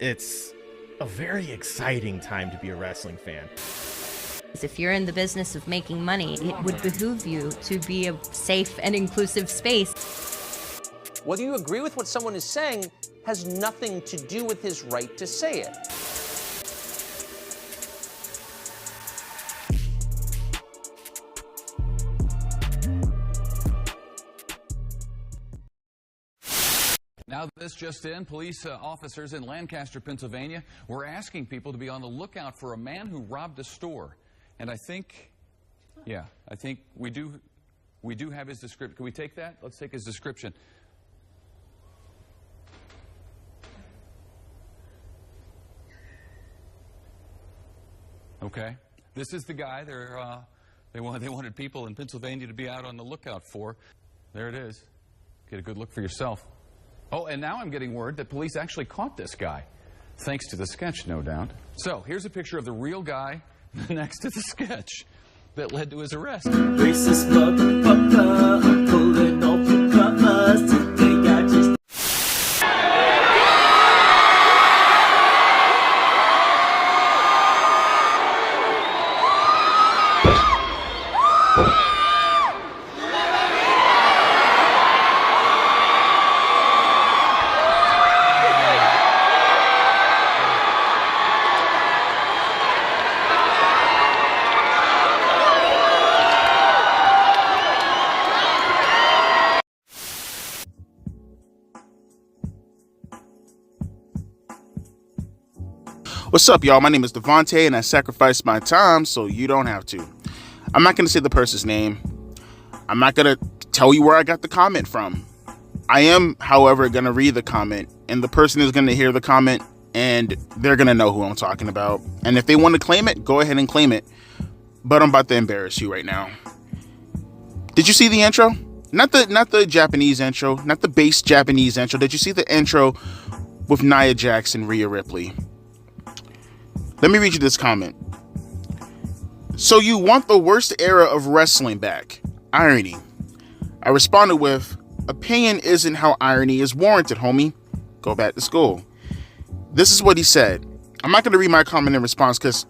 It's a very exciting time to be a wrestling fan. If you're in the business of making money, it would behoove you to be a safe and inclusive space. Whether you agree with what someone is saying has nothing to do with his right to say it. Now, this just in, police officers in Lancaster, Pennsylvania, were asking people to be on the lookout for a man who robbed a store. And I think we do have his description. Can we take that? Let's take his description. Okay, this is the guy they wanted people in Pennsylvania to be out on the lookout for. There it is. Get a good look for yourself. Oh, and now I'm getting word that police actually caught this guy, thanks to the sketch, no doubt. So here's a picture of the real guy next to the sketch that led to his arrest. Racist motherfucker, I'm pulling off your covers today. I just What's up, y'all? My name is Devontae, and I sacrificed my time so you don't have to. I'm not going to say the person's name. I'm not going to tell you where I got the comment from. I am, however, going to read the comment, and the person is going to hear the comment, and they're going to know who I'm talking about. And if they want to claim it, go ahead and claim it. But I'm about to embarrass you right now. Did you see the intro? Not the Japanese intro, not the base Japanese intro. Did you see the intro with Nia Jax and Rhea Ripley? Let me read you this comment. So you want the worst era of wrestling back? Irony. I responded with, opinion isn't how irony is warranted, homie. Go back to school. This is what he said. I'm not going to read my comment in response because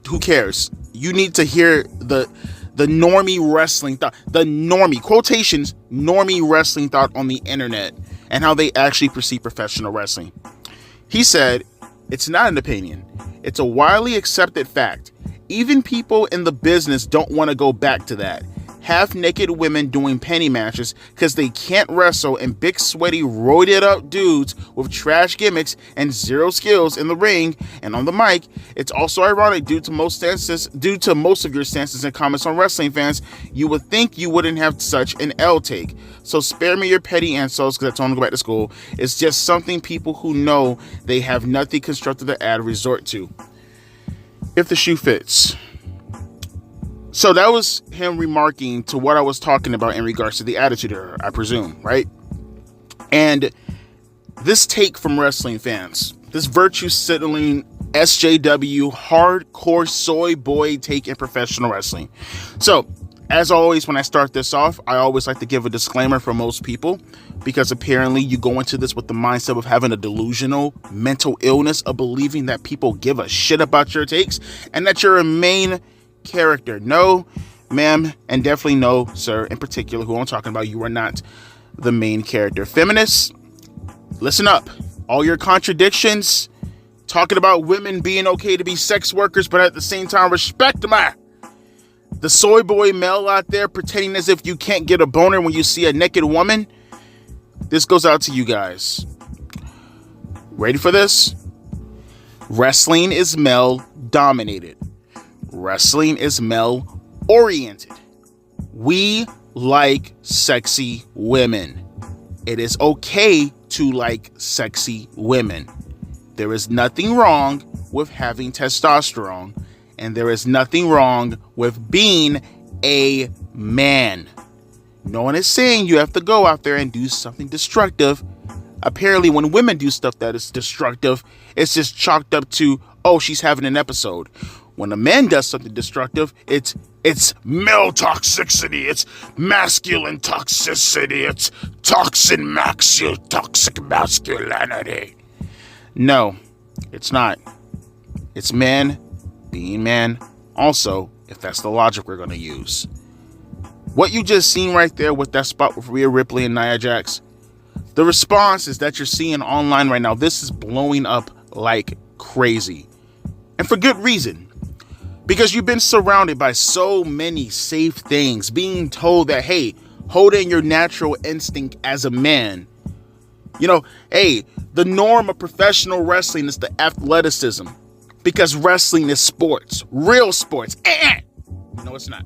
who cares? You need to hear the normie wrestling thought, the normie, quotations, normie wrestling thought on the internet and how they actually perceive professional wrestling. He said, it's not an opinion. It's a widely accepted fact. Even people in the business don't want to go back to that. Half-naked women doing penny matches because they can't wrestle, and big sweaty roided up dudes with trash gimmicks and zero skills in the ring and on the mic. It's also ironic due to most of your stances and comments on wrestling fans. You would think you wouldn't have such an L take. So spare me your petty insults because I told them to go back to school. It's just something people who know they have nothing constructive to add resort to. If the shoe fits. So that was him remarking to what I was talking about in regards to the attitude error, I presume, right? And this take from wrestling fans, this virtue signaling SJW hardcore soy boy take in professional wrestling. So, as always, when I start this off, I always like to give a disclaimer for most people because apparently you go into this with the mindset of having a delusional mental illness of believing that people give a shit about your takes and that you're a main character. No, ma'am, and definitely no, sir, in particular, who I'm talking about, you are not the main character. Feminists, listen up. All your contradictions, talking about women being okay to be sex workers, but at the same time, respect them. The soy boy male out there pretending as if you can't get a boner when you see a naked woman. This goes out to you guys. Ready for this? Wrestling is male dominated. Wrestling is male oriented. We like sexy women. It is okay to like sexy women. There is nothing wrong with having testosterone, and there is nothing wrong with being a man. No one is saying you have to go out there and do something destructive. Apparently, when women do stuff that is destructive, it's just chalked up to, oh, she's having an episode. When a man does something destructive, it's male toxicity, it's masculine toxicity, it's toxic masculinity. No, It's not. It's men being men also, if that's the logic we're going to use. What you just seen right there with that spot with Rhea Ripley and Nia Jax, the responses that you're seeing online right now, this is blowing up like crazy. And for good reason. Because you've been surrounded by so many safe things, being told that, hey, hold in your natural instinct as a man. You know, hey, the norm of professional wrestling is the athleticism. Because wrestling is sports. Real sports. No, it's not.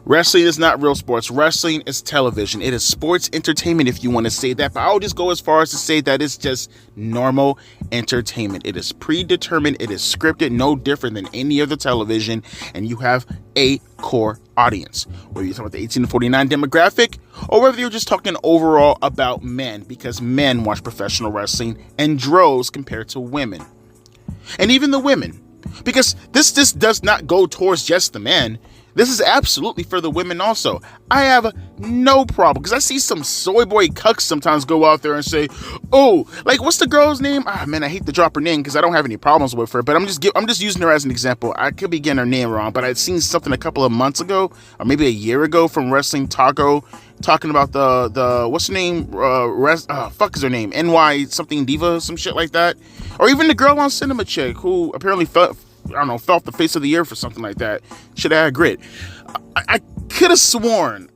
Wrestling is not real sports. Wrestling is television. It is sports entertainment, if you want to say that. But I'll just go as far as to say that it's just normal entertainment. It is predetermined. It is scripted, no different than any other television. And you have a core audience. Whether you're talking about the 18 to 49 demographic, or whether you're just talking overall about men, because men watch professional wrestling in droves compared to women. And even the women. Because this does not go towards just the men. This is absolutely for the women also. I have no problem, because I see some soy boy cucks sometimes go out there and say, oh, like, what's the girl's name? Ah, man, I hate to drop her name because I don't have any problems with her, but I'm just using her as an example. I could be getting her name wrong, but I'd seen something a couple of months ago, or maybe a year ago, from Wrestling Taco, talking about the what's her name? Fuck is her name? NY something Diva, some shit like that. Or even the girl on Cinema Chick who apparently fell off the face of the earth or something like that. Should have had grit. I could have sworn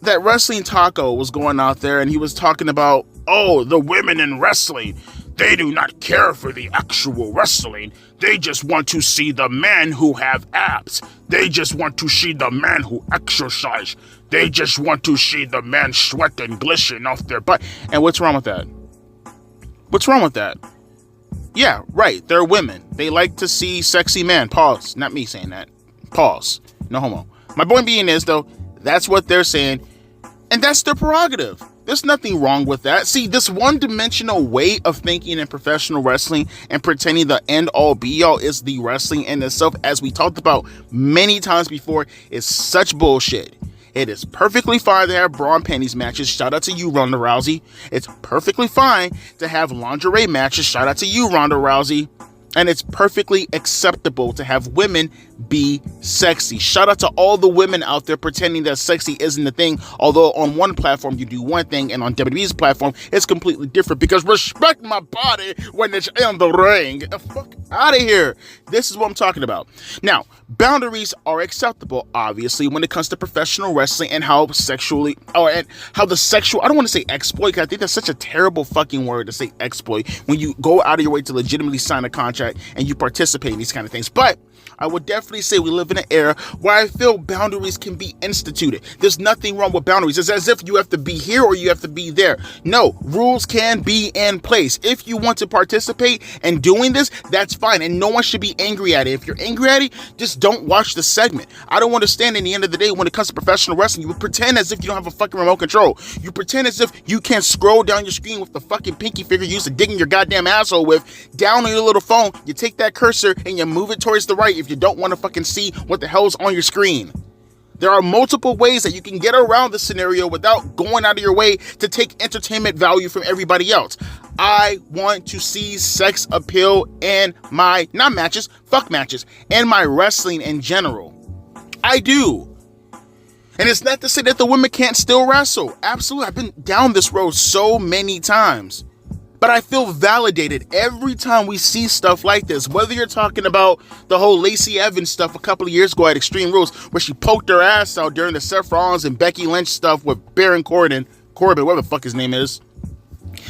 that Wrestling Taco was going out there and he was talking about, oh, the women in wrestling, they do not care for the actual wrestling. They just want to see the men who have abs. They just want to see the men who exercise. They just want to see the men sweat and glisten off their butt. And what's wrong with that? What's wrong with that? Yeah, right. They're women. They like to see sexy men. Pause. Not me saying that. Pause. No homo. My point being is, though, that's what they're saying. And that's their prerogative. There's nothing wrong with that. See, this one-dimensional way of thinking in professional wrestling and pretending the end-all be-all is the wrestling in itself, as we talked about many times before, is such bullshit. It is perfectly fine to have bra and panties matches. Shout out to you, Ronda Rousey. It's perfectly fine to have lingerie matches. Shout out to you, Ronda Rousey. And it's perfectly acceptable to have women be sexy. Shout out to all the women out there pretending that sexy isn't a thing. Although on one platform you do one thing and on WWE's platform it's completely different. Because respect my body when it's in the ring. Get the fuck out of here. This is what I'm talking about. Now, boundaries are acceptable, obviously, when it comes to professional wrestling and how sexually, and how the sexual, I don't want to say exploit, because I think that's such a terrible fucking word to say exploit when you go out of your way to legitimately sign a contract and you participate in these kind of things. But I would definitely say we live in an era where I feel boundaries can be instituted. There's nothing wrong with boundaries. It's as if you have to be here or you have to be there. No, rules can be in place. If you want to participate in doing this, that's fine. And no one should be angry at it. If you're angry at it, just don't watch the segment. I don't understand in the end of the day when it comes to professional wrestling, you pretend as if you don't have a fucking remote control. You pretend as if you can't scroll down your screen with the fucking pinky finger you used to digging your goddamn asshole with down on your little phone. You take that cursor and you move it towards the right if you don't want to fucking see what the hell's on your screen. There are multiple ways that you can get around the scenario without going out of your way to take entertainment value from everybody else. I want to see sex appeal in my, not matches, fuck matches, and my wrestling in general. I do. And it's not to say that the women can't still wrestle. Absolutely. I've been down this road so many times. But I feel validated every time we see stuff like this. Whether you're talking about the whole Lacey Evans stuff a couple of years ago at Extreme Rules, where she poked her ass out during the Seth Rollins and Becky Lynch stuff with Baron Corbin, whatever the fuck his name is.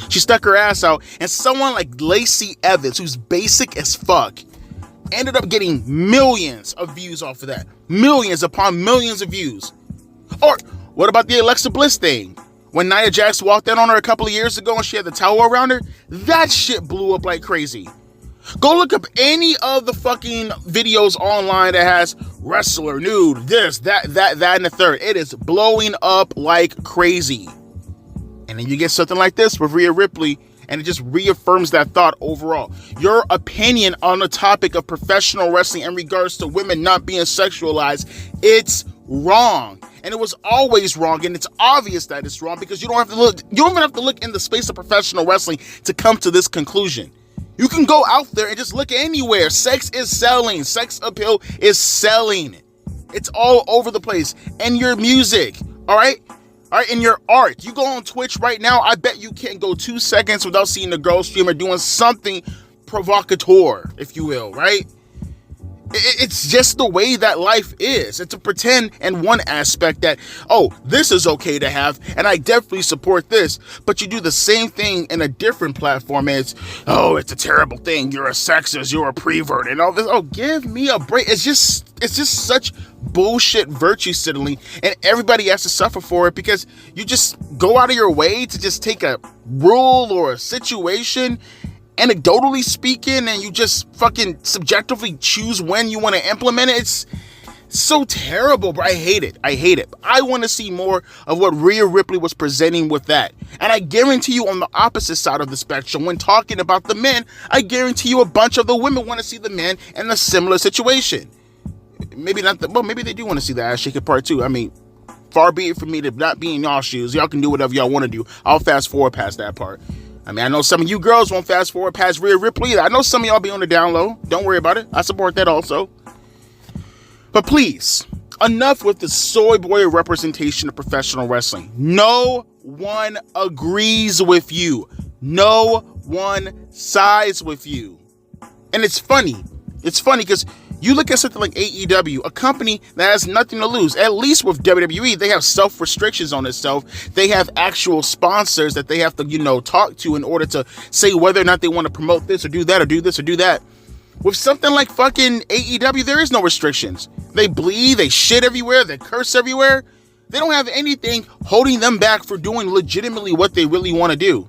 She stuck her ass out, and someone like Lacey Evans, who's basic as fuck, ended up getting millions of views off of that. Millions upon millions of views. Or what about the Alexa Bliss thing? When Nia Jax walked in on her a couple of years ago and she had the towel around her, that shit blew up like crazy. Go look up any of the fucking videos online that has wrestler nude, this, that, and the third. It is blowing up like crazy. And then you get something like this with Rhea Ripley, and it just reaffirms that thought overall. Your opinion on the topic of professional wrestling in regards to women not being sexualized, it's wrong. And it was always wrong, and it's obvious that it's wrong because you don't even have to look in the space of professional wrestling to come to this conclusion. You can go out there and just look anywhere. Sex is selling. Sex appeal is selling. It's all over the place. And your music, all right? All right, in your art. You go on Twitch right now, I bet you can't go 2 seconds without seeing a girl streamer doing something provocateur, if you will, right? It's just the way that life is. It's a pretend in one aspect that, oh, this is okay to have, and I definitely support this. But you do the same thing in a different platform, and it's, oh, it's a terrible thing. You're a sexist. You're a prevert, and all this. Oh, give me a break. It's just such bullshit virtue signaling, and everybody has to suffer for it because you just go out of your way to just take a rule or a situation, anecdotally speaking, and you just fucking subjectively choose when you want to implement it. It's so terrible, bro. I hate it. I want to see more of what Rhea Ripley was presenting with that. And I guarantee you on the opposite side of the spectrum, when talking about the men, I guarantee you a bunch of the women want to see the men in a similar situation. Maybe not maybe they do want to see the ass shaking part too. I mean, far be it from me to not be in y'all shoes. Y'all can do whatever y'all want to do. I'll fast forward past that part. I mean, I know some of you girls won't fast forward past Rhea Ripley. I know some of y'all be on the down low. Don't worry about it. I support that also. But please, enough with the soy boy representation of professional wrestling. No one agrees with you. No one sides with you. And it's funny. It's funny because you look at something like AEW, a company that has nothing to lose. At least with WWE, they have self-restrictions on itself. They have actual sponsors that they have to, talk to in order to say whether or not they want to promote this or do that or do this or do that. With something like fucking AEW, there is no restrictions. They bleed, they shit everywhere, they curse everywhere. They don't have anything holding them back for doing legitimately what they really want to do.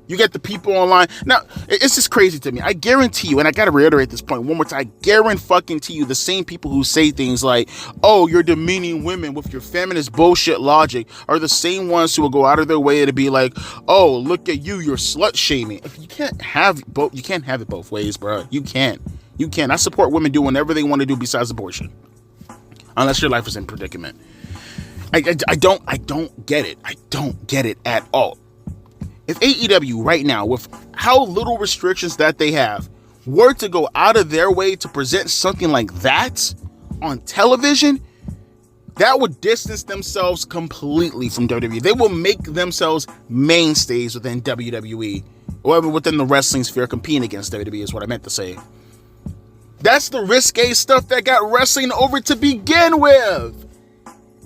You get the people online. Now, it's just crazy to me. I guarantee you, and I got to reiterate this point one more time, I guarantee you the same people who say things like, oh, you're demeaning women with your feminist bullshit logic are the same ones who will go out of their way to be like, oh, look at you, you're slut shaming. You can't have both. You can't have it both ways, bro. You can't. I support women doing whatever they want to do besides abortion. Unless your life is in predicament. I don't get it. I don't get it at all. If AEW right now, with how little restrictions that they have, were to go out of their way to present something like that on television, that would distance themselves completely from WWE. They will make themselves mainstays within WWE, or within the wrestling sphere, competing against WWE is what I meant to say. That's the risque stuff that got wrestling over to begin with.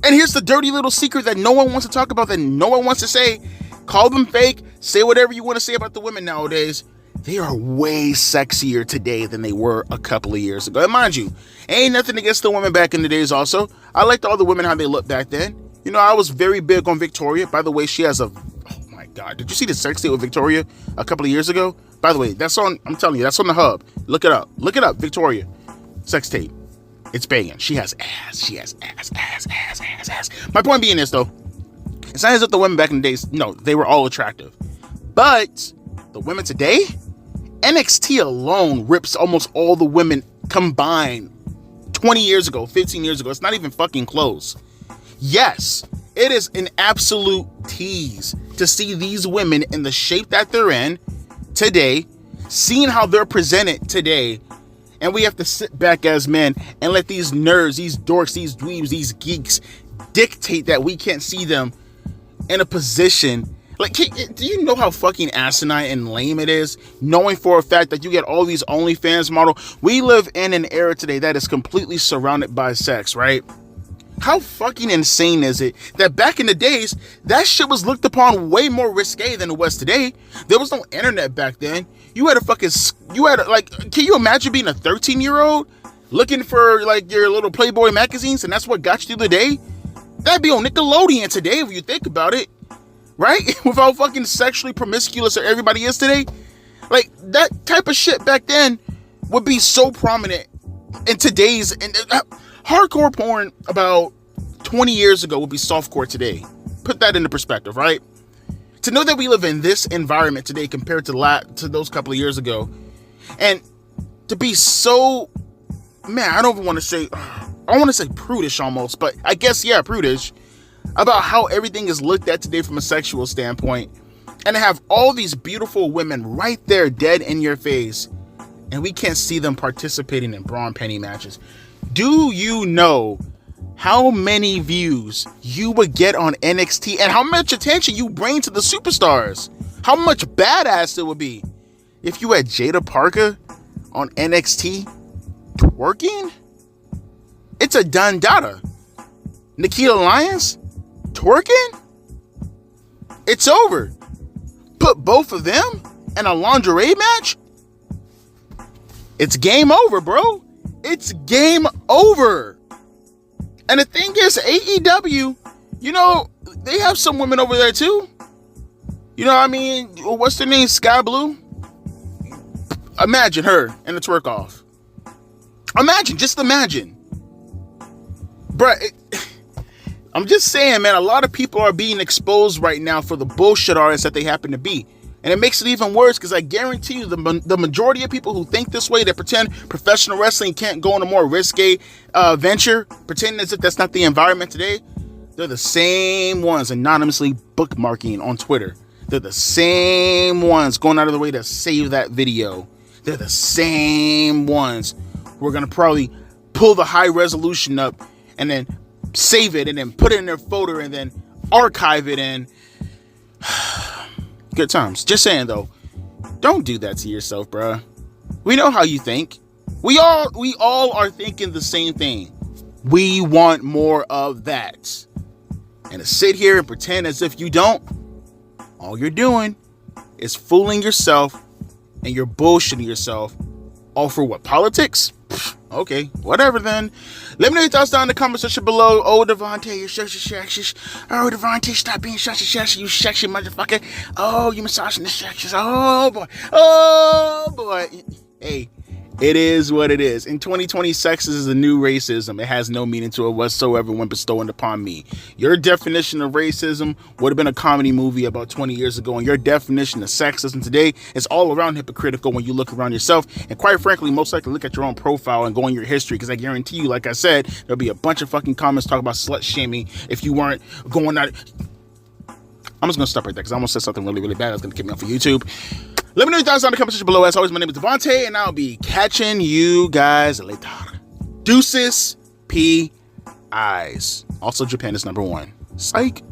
And here's the dirty little secret that no one wants to talk about, that no one wants to say. Call them fake, say whatever you want to say about the women nowadays. They are way sexier today than they were a couple of years ago. And mind you, ain't nothing against the women back in the days also. I liked all the women, how they looked back then. I was very big on Victoria. By the way, she has oh my God, did you see the sex tape with Victoria a couple of years ago? By the way, I'm telling you, that's on the hub. Look it up, Victoria. Sex tape. It's banging. She has ass. Ass. My point being this though, it's not as if the women back in the days, no, they were all attractive. But the women today, NXT alone rips almost all the women combined 20 years ago, 15 years ago. It's not even fucking close. Yes, it is an absolute tease to see these women in the shape that they're in today, seeing how they're presented today. And we have to sit back as men and let these nerds, these dorks, these dweebs, these geeks dictate that we can't see them in a position. Like, do you know how fucking asinine and lame it is, knowing for a fact that you get all these OnlyFans model? We live in an era today that is completely surrounded by sex, right? How fucking insane is it that back in the days, that shit was looked upon way more risque than it was today? There was no internet back then. Can you imagine being a 13-year-old looking for like your little Playboy magazines, and that's what got you through the day? That'd be on Nickelodeon today if you think about it, right? With how fucking sexually promiscuous everybody is today. Like, that type of shit back then would be so prominent in today's... hardcore porn about 20 years ago would be softcore today. Put that into perspective, right? To know that we live in this environment today compared to those couple of years ago, and to be so... Man, I don't even want to say... I want to say prudish almost, but I guess, yeah, prudish, about how everything is looked at today from a sexual standpoint. And to have all these beautiful women right there dead in your face, and we can't see them participating in bra and penny matches. Do you know how many views you would get on NXT and how much attention you bring to the superstars? How much badass it would be if you had Jada Parker on NXT twerking? It's a done data. Nikita Lyons twerking? It's over. Put both of them in a lingerie match? It's game over, bro. It's game over. And the thing is, AEW, you know, they have some women over there too. You know what I mean? What's their name? Sky Blue? Imagine her in the twerk off. Just imagine. Bruh, I'm just saying, man, a lot of people are being exposed right now for the bullshit artists that they happen to be. And it makes it even worse because I guarantee you the majority of people who think this way, that pretend professional wrestling can't go on a more risque venture, pretending as if that's not the environment today, they're the same ones anonymously bookmarking on Twitter. They're the same ones going out of the way to save that video. They're the same ones who are going to probably pull the high resolution up and then save it and then put it in their folder and then archive it and good times. Just saying though, don't do that to yourself, bruh. We know how you think. We all are thinking the same thing. We want more of that. And to sit here and pretend as if you don't, all you're doing is fooling yourself and you're bullshitting yourself. All for what? Politics? Okay, whatever then. Let me know your thoughts down in the comment section below. Oh, Devontae, you're such a sexist. Oh, Devontae, stop being such a sexist, you sexy motherfucker. Oh, you massaging the sexist. Oh, boy. Oh, boy. Hey, it is what it is. In 2020, sexist is a new racism. It has no meaning to it whatsoever when bestowed upon me. Your definition of racism would have been a comedy movie about 20 years ago, and your definition of sexism today is all around hypocritical when you look around yourself, and quite frankly, most likely look at your own profile and go in your history, because I guarantee you, like I said, there'll be a bunch of fucking comments talking about slut shaming if you weren't going out. I'm just going to stop right there because I almost said something really, really bad that's going to kick me off of YouTube. Let me know your thoughts down in the comment section below. As always, my name is Devontae, and I'll be catching you guys later. Deuces, P-Eyes. Also, Japan is #1. Psych.